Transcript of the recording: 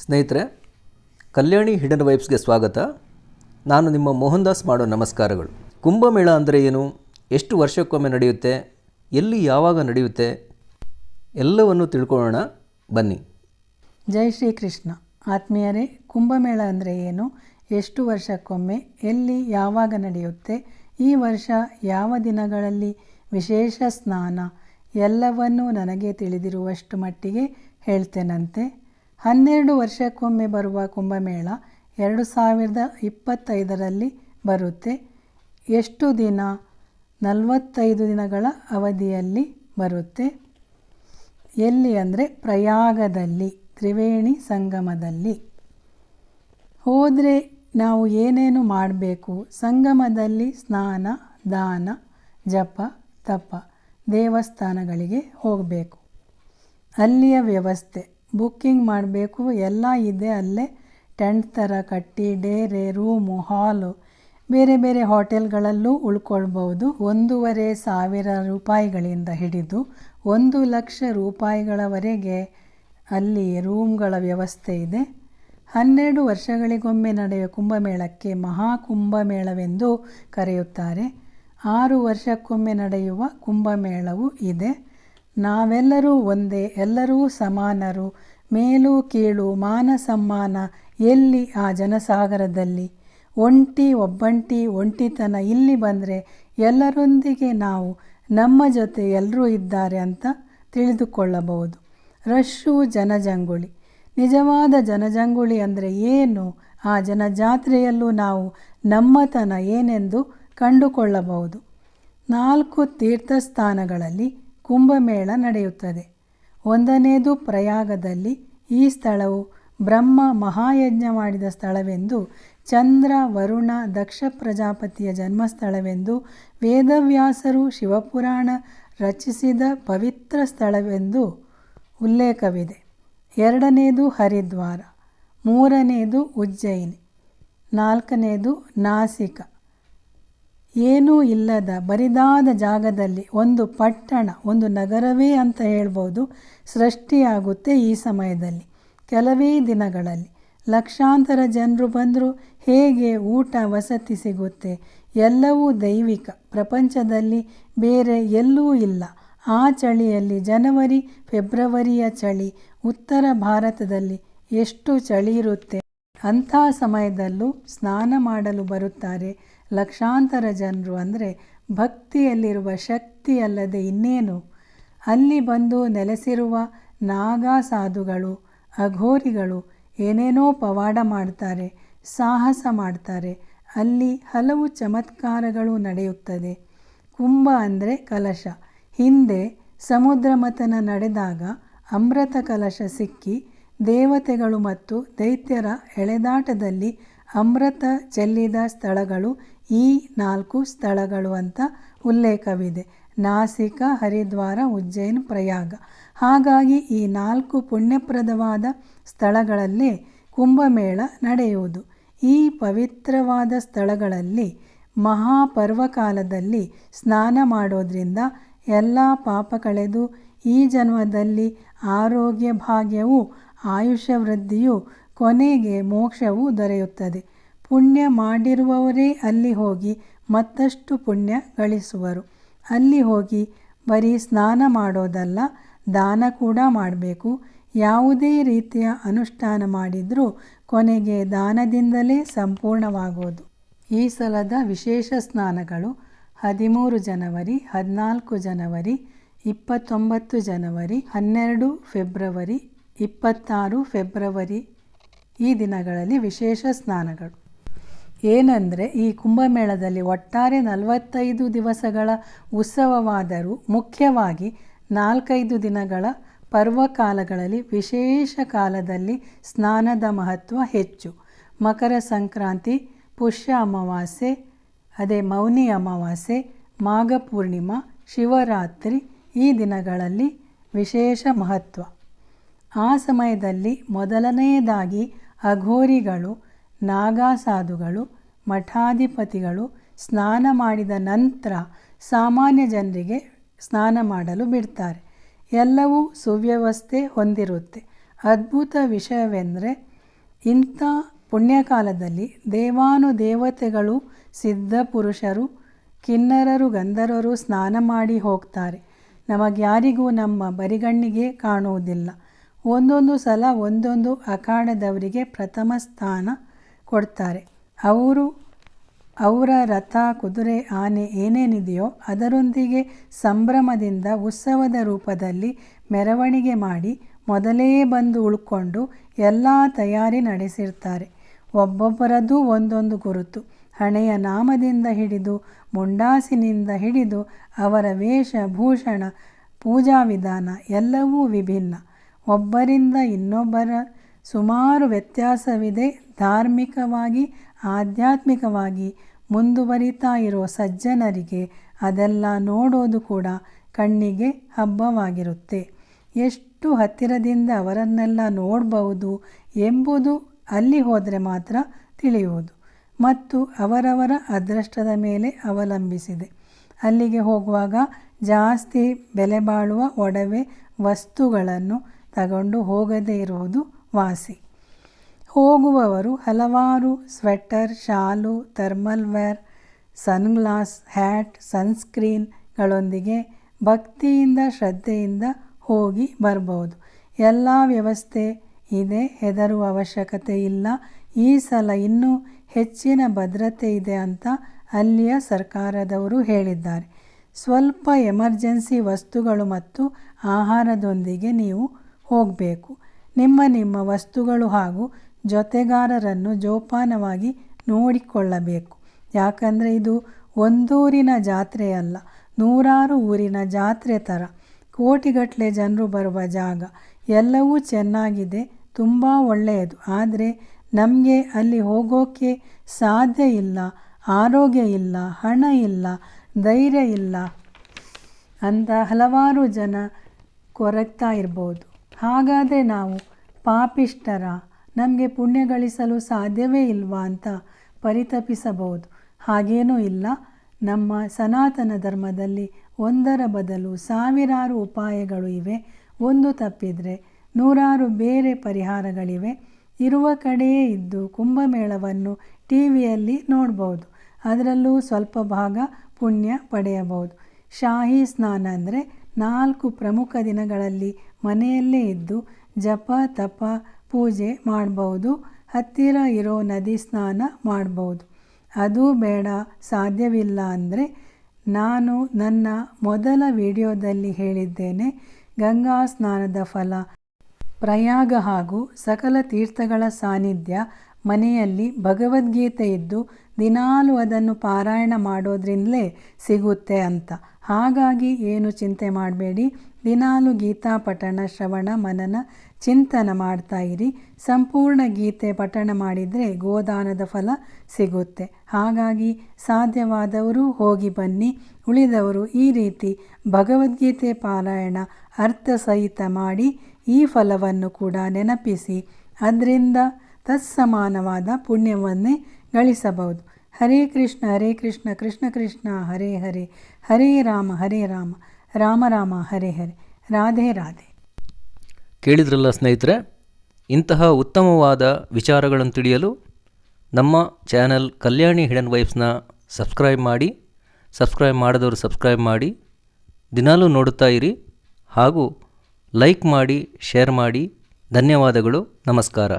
ಸ್ನೇಹಿತರೆ, ಕಲ್ಯಾಣಿ ಹಿಡನ್ ವೈಬ್ಸ್ಗೆ ಸ್ವಾಗತ. ನಾನು ನಿಮ್ಮ ಮೋಹನ್ ದಾಸ್ ಮಾಡೋ ನಮಸ್ಕಾರಗಳು. ಕುಂಭಮೇಳ ಅಂದರೆ ಏನು, ಎಷ್ಟು ವರ್ಷಕ್ಕೊಮ್ಮೆ ನಡೆಯುತ್ತೆ, ಎಲ್ಲಿ ಯಾವಾಗ ನಡೆಯುತ್ತೆ, ಎಲ್ಲವನ್ನು ತಿಳ್ಕೊಳ್ಳೋಣ ಬನ್ನಿ. ಜೈ ಶ್ರೀಕೃಷ್ಣ. ಆತ್ಮೀಯರೇ, ಕುಂಭಮೇಳ ಅಂದರೆ ಏನು, ಎಷ್ಟು ವರ್ಷಕ್ಕೊಮ್ಮೆ, ಎಲ್ಲಿ ಯಾವಾಗ ನಡೆಯುತ್ತೆ, ಈ ವರ್ಷ ಯಾವ ದಿನಗಳಲ್ಲಿ ವಿಶೇಷ ಸ್ನಾನ, ಎಲ್ಲವನ್ನೂ ನನಗೆ ತಿಳಿದಿರುವಷ್ಟು ಮಟ್ಟಿಗೆ ಹೇಳ್ತೇನಂತೆ. 12 ವರ್ಷಕ್ಕೊಮ್ಮೆ ಬರುವ ಕುಂಭಮೇಳ 2025ರಲ್ಲಿ ಬರುತ್ತೆ. ಎಷ್ಟು ದಿನ? 45 ದಿನಗಳ ಅವಧಿಯಲ್ಲಿ ಬರುತ್ತೆ. ಎಲ್ಲಿ ಅಂದರೆ ಪ್ರಯಾಗದಲ್ಲಿ, ತ್ರಿವೇಣಿ ಸಂಗಮದಲ್ಲಿ. ಹೋದರೆ ನಾವು ಏನೇನು ಮಾಡಬೇಕು? ಸಂಗಮದಲ್ಲಿ ಸ್ನಾನ, ದಾನ, ಜಪ, ತಪ, ದೇವಸ್ಥಾನಗಳಿಗೆ ಹೋಗಬೇಕು. ಅಲ್ಲಿಯ ವ್ಯವಸ್ಥೆ ಬುಕ್ಕಿಂಗ್ ಮಾಡಬೇಕು, ಎಲ್ಲ ಇದೆ ಅಲ್ಲೇ. ಟೆಂಟ್ ಥರ ಕಟ್ಟಿ ಡೇರೆ, ರೂಮು, ಹಾಲು, ಬೇರೆ ಬೇರೆ ಹೋಟೆಲ್ಗಳಲ್ಲೂ ಉಳ್ಕೊಳ್ಬೋದು. 1,500 ರೂಪಾಯಿಗಳಿಂದ ಹಿಡಿದು 1,00,000 ರೂಪಾಯಿಗಳವರೆಗೆ ಅಲ್ಲಿ ರೂಮ್ಗಳ ವ್ಯವಸ್ಥೆ ಇದೆ. 12 ವರ್ಷಗಳಿಗೊಮ್ಮೆ ನಡೆಯುವ ಕುಂಭಮೇಳಕ್ಕೆ ಮಹಾಕುಂಭಮೇಳವೆಂದು ಕರೆಯುತ್ತಾರೆ. 6 ವರ್ಷಕ್ಕೊಮ್ಮೆ ನಡೆಯುವ ಕುಂಭಮೇಳವೂ ಇದೆ. ನಾವೆಲ್ಲರೂ ಒಂದೇ, ಎಲ್ಲರೂ ಸಮಾನರು, ಮೇಲು ಕೀಳು, ಮಾನ ಸಮ್ಮಾನ ಎಲ್ಲಿ ಆ ಜನಸಾಗರದಲ್ಲಿ? ಒಂಟಿತನ ಇಲ್ಲಿ ಬಂದರೆ ಎಲ್ಲರೊಂದಿಗೆ ನಾವು, ನಮ್ಮ ಜೊತೆ ಎಲ್ಲರೂ ಇದ್ದಾರೆ ಅಂತ ತಿಳಿದುಕೊಳ್ಳಬಹುದು. ರಶ್ಶು, ಜನಜಂಗುಳಿ. ನಿಜವಾದ ಜನಜಂಗುಳಿ ಅಂದರೆ ಏನು? ಆ ಜನಜಾತ್ರೆಯಲ್ಲೂ ನಾವು ನಮ್ಮತನ ಏನೆಂದು ಕಂಡುಕೊಳ್ಳಬಹುದು. 4 ತೀರ್ಥಸ್ಥಾನಗಳಲ್ಲಿ ಕುಂಭಮೇಳ ನಡೆಯುತ್ತದೆ. 1ನೇದು ಪ್ರಯಾಗದಲ್ಲಿ. ಈ ಸ್ಥಳವು ಬ್ರಹ್ಮ ಮಹಾಯಜ್ಞ ಮಾಡಿದ ಸ್ಥಳವೆಂದು, ಚಂದ್ರ, ವರುಣ, ದಕ್ಷ ಪ್ರಜಾಪತಿಯ ಜನ್ಮಸ್ಥಳವೆಂದು, ವೇದವ್ಯಾಸರು ಶಿವಪುರಾಣ ರಚಿಸಿದ ಪವಿತ್ರ ಸ್ಥಳವೆಂದು ಉಲ್ಲೇಖವಿದೆ. 2ನೇದು ಹರಿದ್ವಾರ, 3ನೇದು ಉಜ್ಜಯಿನಿ, 4ನೇದು ನಾಸಿಕ. ಏನೂ ಇಲ್ಲದ ಬರಿದಾದ ಜಾಗದಲ್ಲಿ ಒಂದು ಪಟ್ಟಣ, ಒಂದು ನಗರವೇ ಅಂತ ಹೇಳ್ಬೋದು, ಸೃಷ್ಟಿಯಾಗುತ್ತೆ ಈ ಸಮಯದಲ್ಲಿ. ಕೆಲವೇ ದಿನಗಳಲ್ಲಿ ಲಕ್ಷಾಂತರ ಜನರು ಬಂದರೂ ಹೇಗೆ ಊಟ ವಸತಿ ಸಿಗುತ್ತೆ? ಎಲ್ಲವೂ ದೈವಿಕ. ಪ್ರಪಂಚದಲ್ಲಿ ಬೇರೆ ಎಲ್ಲೂ ಇಲ್ಲ. ಆ ಚಳಿಯಲ್ಲಿ, ಜನವರಿ ಫೆಬ್ರವರಿಯ ಚಳಿ, ಉತ್ತರ ಭಾರತದಲ್ಲಿ ಎಷ್ಟು ಚಳಿ ಇರುತ್ತೆ. ಅಂಥ ಸಮಯದಲ್ಲೂ ಸ್ನಾನ ಮಾಡಲು ಬರುತ್ತಾರೆ ಲಕ್ಷಾಂತರ ಜನರು. ಅಂದರೆ ಭಕ್ತಿಯಲ್ಲಿರುವ ಶಕ್ತಿ ಅಲ್ಲದೆ ಇನ್ನೇನು? ಅಲ್ಲಿ ಬಂದು ನೆಲೆಸಿರುವ ನಾಗಾ ಸಾಧುಗಳು, ಅಘೋರಿಗಳು ಏನೇನೋ ಪವಾಡ ಮಾಡ್ತಾರೆ, ಸಾಹಸ ಮಾಡ್ತಾರೆ. ಅಲ್ಲಿ ಹಲವು ಚಮತ್ಕಾರಗಳು ನಡೆಯುತ್ತದೆ. ಕುಂಭ ಅಂದರೆ ಕಲಶ. ಹಿಂದೆ ಸಮುದ್ರ ಮಥನ ನಡೆದಾಗ ಅಮೃತ ಕಲಶ ಸಿಕ್ಕಿ ದೇವತೆಗಳು ಮತ್ತು ದೈತ್ಯರ ಎಳೆದಾಟದಲ್ಲಿ ಅಮೃತ ಚೆಲ್ಲಿದ ಸ್ಥಳಗಳು ಈ 4 ಸ್ಥಳಗಳು ಅಂತ ಉಲ್ಲೇಖವಿದೆ. ನಾಸಿಕ, ಹರಿದ್ವಾರ, ಉಜ್ಜಯಿನ್, ಪ್ರಯಾಗ. ಹಾಗಾಗಿ ಈ 4 ಪುಣ್ಯಪ್ರದವಾದ ಸ್ಥಳಗಳಲ್ಲೇ ಕುಂಭಮೇಳ ನಡೆಯುವುದು. ಈ ಪವಿತ್ರವಾದ ಸ್ಥಳಗಳಲ್ಲಿ ಮಹಾಪರ್ವಕಾಲದಲ್ಲಿ ಸ್ನಾನ ಮಾಡೋದ್ರಿಂದ ಎಲ್ಲ ಪಾಪ ಕಳೆದು ಈ ಜನ್ಮದಲ್ಲಿ ಆರೋಗ್ಯ ಭಾಗ್ಯವೂ ಆಯುಷ್ಯ ವೃದ್ಧಿಯೂ ಕೊನೆಗೆ ಮೋಕ್ಷವೂ ದೊರೆಯುತ್ತದೆ. ಪುಣ್ಯ ಮಾಡಿರುವವರೇ ಅಲ್ಲಿ ಹೋಗಿ ಮತ್ತಷ್ಟು ಪುಣ್ಯ ಗಳಿಸುವರು. ಅಲ್ಲಿ ಹೋಗಿ ಬರೀ ಸ್ನಾನ ಮಾಡೋದಲ್ಲ, ದಾನ ಕೂಡ ಮಾಡಬೇಕು. ಯಾವುದೇ ರೀತಿಯ ಅನುಷ್ಠಾನ ಮಾಡಿದರೂ ಕೊನೆಗೆ ದಾನದಿಂದಲೇ ಸಂಪೂರ್ಣವಾಗೋದು. ಈ ಸಲದ ವಿಶೇಷ ಸ್ನಾನಗಳು 13 ಜನವರಿ, 14 ಜನವರಿ, 29 ಜನವರಿ, 12 ಫೆಬ್ರವರಿ, 26 ಫೆಬ್ರವರಿ ಈ ದಿನಗಳಲ್ಲಿ ವಿಶೇಷ ಸ್ನಾನಗಳು. ಏನಂದರೆ ಈ ಕುಂಭಮೇಳದಲ್ಲಿ ಒಟ್ಟಾರೆ 45 ದಿವಸಗಳ ಉತ್ಸವವಾದರೂ ಮುಖ್ಯವಾಗಿ 4-5 ದಿನಗಳ ಪರ್ವಕಾಲಗಳಲ್ಲಿ ವಿಶೇಷ ಕಾಲದಲ್ಲಿ ಸ್ನಾನದ ಮಹತ್ವ ಹೆಚ್ಚು. ಮಕರ ಸಂಕ್ರಾಂತಿ, ಪುಷ್ಯ ಅಮಾವಾಸ್ಯೆ, ಅದೇ ಮೌನಿ ಅಮಾವಾಸ್ಯೆ, ಮಾಘ ಪೂರ್ಣಿಮಾ, ಶಿವರಾತ್ರಿ ಈ ದಿನಗಳಲ್ಲಿ ವಿಶೇಷ ಮಹತ್ವ. ಆ ಸಮಯದಲ್ಲಿ ಮೊದಲನೆಯದಾಗಿ ಅಘೋರಿಗಳು, ನಾಗಾ ಸಾಧುಗಳು, ಮಠಾಧಿಪತಿಗಳು ಸ್ನಾನ ಮಾಡಿದ ನಂತರ ಸಾಮಾನ್ಯ ಜನರಿಗೆ ಸ್ನಾನ ಮಾಡಲು ಬಿಡ್ತಾರೆ. ಎಲ್ಲವೂ ಸುವ್ಯವಸ್ಥೆ ಹೊಂದಿರುತ್ತೆ. ಅದ್ಭುತ ವಿಷಯವೆಂದರೆ ಇಂಥ ಪುಣ್ಯಕಾಲದಲ್ಲಿ ದೇವಾನುದೇವತೆಗಳು, ಸಿದ್ಧ ಪುರುಷರು, ಕಿನ್ನರರು, ಗಂಧರ್ವರು ಸ್ನಾನ ಮಾಡಿ ಹೋಗ್ತಾರೆ. ನಮಗ್ಯಾರಿಗೂ ನಮ್ಮ ಬರಿಗಣ್ಣಿಗೆ ಕಾಣುವುದಿಲ್ಲ. ಒಂದೊಂದು ಸಲ ಒಂದೊಂದು ಅಖಾಡದವರಿಗೆ ಪ್ರಥಮ ಸ್ಥಾನ ಕೊಡ್ತಾರೆ. ಅವರ ರಥ, ಕುದುರೆ, ಆನೆ ಏನೇನಿದೆಯೋ ಅದರೊಂದಿಗೆ ಸಂಭ್ರಮದಿಂದ ಉತ್ಸವದ ರೂಪದಲ್ಲಿ ಮೆರವಣಿಗೆ ಮಾಡಿ ಮೊದಲೇ ಬಂದು ಉಳ್ಕೊಂಡು ಎಲ್ಲ ತಯಾರಿ ನಡೆಸಿರ್ತಾರೆ. ಒಬ್ಬೊಬ್ಬರದ್ದು ಒಂದೊಂದು ಗುರುತು. ಹಣೆಯ ನಾಮದಿಂದ ಹಿಡಿದು ಮುಂಡಾಸಿನಿಂದ ಹಿಡಿದು ಅವರ ವೇಷಭೂಷಣ, ಪೂಜಾ ವಿಧಾನ ಎಲ್ಲವೂ ವಿಭಿನ್ನ. ಒಬ್ಬರಿಂದ ಇನ್ನೊಬ್ಬರ ಸುಮಾರು ವ್ಯತ್ಯಾಸವಿದೆ. ಧಾರ್ಮಿಕವಾಗಿ, ಆಧ್ಯಾತ್ಮಿಕವಾಗಿ ಮುಂದುವರಿತಾ ಇರೋ ಸಜ್ಜನರಿಗೆ ಅದೆಲ್ಲ ನೋಡೋದು ಕೂಡ ಕಣ್ಣಿಗೆ ಹಬ್ಬವಾಗಿರುತ್ತೆ. ಎಷ್ಟು ಹತ್ತಿರದಿಂದ ಅವರನ್ನೆಲ್ಲ ನೋಡಬಹುದು ಎಂಬುದು ಅಲ್ಲಿ ಹೋದರೆ ಮಾತ್ರ ತಿಳಿಯುವುದು ಮತ್ತು ಅವರವರ ಅದೃಷ್ಟದ ಮೇಲೆ ಅವಲಂಬಿಸಿದೆ. ಅಲ್ಲಿಗೆ ಹೋಗುವಾಗ ಜಾಸ್ತಿ ಬೆಲೆ ಬಾಳುವ ಒಡವೆ ವಸ್ತುಗಳನ್ನು ತಗೊಂಡು ಹೋಗದೇ ಇರುವುದು ವಾಸಿ. ಹೋಗುವವರು ಹಲವಾರು ಸ್ವೆಟರ್, ಶಾಲು, ಥರ್ಮಲ್ ವೇರ್, ಸನ್ಗ್ಲಾಸ್, ಹ್ಯಾಟ್, ಸನ್ಸ್ಕ್ರೀನ್ಗಳೊಂದಿಗೆ ಭಕ್ತಿಯಿಂದ ಶ್ರದ್ಧೆಯಿಂದ ಹೋಗಿ ಬರ್ಬೋದು. ಎಲ್ಲ ವ್ಯವಸ್ಥೆ ಇದೆ, ಹೆದರುವ ಅವಶ್ಯಕತೆ ಇಲ್ಲ. ಈ ಸಲ ಇನ್ನೂ ಹೆಚ್ಚಿನ ಭದ್ರತೆ ಇದೆ ಅಂತ ಅಲ್ಲಿಯ ಸರ್ಕಾರದವರು ಹೇಳಿದ್ದಾರೆ. ಸ್ವಲ್ಪ ಎಮರ್ಜೆನ್ಸಿ ವಸ್ತುಗಳು ಮತ್ತು ಆಹಾರದೊಂದಿಗೆ ನೀವು ಹೋಗಬೇಕು. ನಿಮ್ಮ ವಸ್ತುಗಳು ಹಾಗೂ ಜೊತೆಗಾರರನ್ನು ಜೋಪಾನವಾಗಿ ನೋಡಿಕೊಳ್ಳಬೇಕು. ಯಾಕಂದರೆ ಇದು ಒಂದೂರಿನ ಜಾತ್ರೆಯಲ್ಲ, ನೂರಾರು ಊರಿನ ಜಾತ್ರೆ ಥರ. ಕೋಟಿಗಟ್ಟಲೆ ಜನರು ಬರುವ ಜಾಗ. ಎಲ್ಲವೂ ಚೆನ್ನಾಗಿದೆ, ತುಂಬ ಒಳ್ಳೆಯದು. ಆದರೆ ನಮಗೆ ಅಲ್ಲಿ ಹೋಗೋಕ್ಕೆ ಸಾಧ್ಯ ಇಲ್ಲ, ಆರೋಗ್ಯ ಇಲ್ಲ, ಹಣ ಇಲ್ಲ, ಧೈರ್ಯ ಇಲ್ಲ ಅಂತ ಹಲವಾರು ಜನ ಕೊರಗ್ತಾ ಇರ್ಬೋದು. ಹಾಗಾದರೆ ನಾವು ಪಾಪಿಷ್ಟರ, ನಮಗೆ ಪುಣ್ಯ ಗಳಿಸಲು ಸಾಧ್ಯವೇ ಇಲ್ವಾ ಅಂತ ಪರಿತಪಿಸಬಹುದು. ಹಾಗೇನೂ ಇಲ್ಲ. ನಮ್ಮ ಸನಾತನ ಧರ್ಮದಲ್ಲಿ ಒಂದರ ಬದಲು ಸಾವಿರಾರು ಉಪಾಯಗಳು ಇವೆ. ಒಂದು ತಪ್ಪಿದರೆ ನೂರಾರು ಬೇರೆ ಪರಿಹಾರಗಳಿವೆ. ಇರುವ ಕಡೆಯೇ ಇದ್ದು ಕುಂಭಮೇಳವನ್ನು ಟಿವಿಯಲ್ಲಿ ನೋಡ್ಬೋದು. ಅದರಲ್ಲೂ ಸ್ವಲ್ಪ ಭಾಗ ಪುಣ್ಯ ಪಡೆಯಬಹುದು. ಶಾಹಿ ಸ್ನಾನ ಅಂದರೆ 4 ಪ್ರಮುಖ ದಿನಗಳಲ್ಲಿ ಮನೆಯಲ್ಲೇ ಇದ್ದು ಜಪ, ತಪ, ಪೂಜೆ ಮಾಡ್ಬೋದು. ಹತ್ತಿರ ಇರೋ ನದಿ ಸ್ನಾನ ಮಾಡ್ಬೋದು. ಅದು ಬೇಡ, ಸಾಧ್ಯವಿಲ್ಲ ಅಂದರೆ ನಾನು ನನ್ನ ಮೊದಲ ವಿಡಿಯೋದಲ್ಲಿ ಹೇಳಿದ್ದೇನೆ. ಗಂಗಾ ಸ್ನಾನದ ಫಲ, ಪ್ರಯಾಗ ಹಾಗೂ ಸಕಲ ತೀರ್ಥಗಳ ಸಾನ್ನಿಧ್ಯ, ಮನೆಯಲ್ಲಿ ಭಗವದ್ಗೀತೆ ಇದ್ದು ದಿನಾಲೂ ಅದನ್ನು ಪಾರಾಯಣ ಮಾಡೋದ್ರಿಂದಲೇ ಸಿಗುತ್ತೆ ಅಂತ. ಹಾಗಾಗಿ ಏನು ಚಿಂತೆ ಮಾಡಬೇಡಿ. ದಿನಾಲೂ ಗೀತಾ ಪಠಣ, ಶ್ರವಣ, ಮನನ, ಚಿಂತನ ಮಾಡ್ತಾ ಇರಿ. ಸಂಪೂರ್ಣ ಗೀತೆ ಪಠಣ ಮಾಡಿದರೆ ಗೋದಾನದ ಫಲ ಸಿಗುತ್ತೆ. ಹಾಗಾಗಿ ಸಾಧ್ಯವಾದವರು ಹೋಗಿ ಬನ್ನಿ. ಉಳಿದವರು ಈ ರೀತಿ ಭಗವದ್ಗೀತೆ ಪಾರಾಯಣ ಅರ್ಥಸಹಿತ ಮಾಡಿ ಈ ಫಲವನ್ನು ಕೂಡ ನೆನಪಿಸಿ ಅದರಿಂದ ತತ್ಸಮಾನವಾದ ಪುಣ್ಯವನ್ನೇ ಗಳಿಸಬಹುದು. ಹರೇ ಕೃಷ್ಣ ಹರೇ ಕೃಷ್ಣ ಕೃಷ್ಣ ಕೃಷ್ಣ ಹರೇ ಹರೇ, ಹರೇ ರಾಮ ರಾಮ ರಾಮ ಹರೇ ಹರೇ. ರಾಧೆ ರಾಧೆ. ಕೇಳಿದ್ರಲ್ಲ ಸ್ನೇಹಿತರೆ, ಇಂತಹ ಉತ್ತಮವಾದ ವಿಚಾರಗಳನ್ನು ತಿಳಿಯಲು ನಮ್ಮ ಚಾನಲ್ ಕಲ್ಯಾಣಿ ಹಿಡನ್ ವೈಬ್ಸ್ನ ಸಬ್ಸ್ಕ್ರೈಬ್ ಮಾಡಿ. ಸಬ್ಸ್ಕ್ರೈಬ್ ಮಾಡದವರು ಸಬ್ಸ್ಕ್ರೈಬ್ ಮಾಡಿ, ದಿನಾಲೂ ನೋಡುತ್ತಾ ಇರಿ ಹಾಗೂ ಲೈಕ್ ಮಾಡಿ, ಶೇರ್ ಮಾಡಿ. ಧನ್ಯವಾದಗಳು. ನಮಸ್ಕಾರ.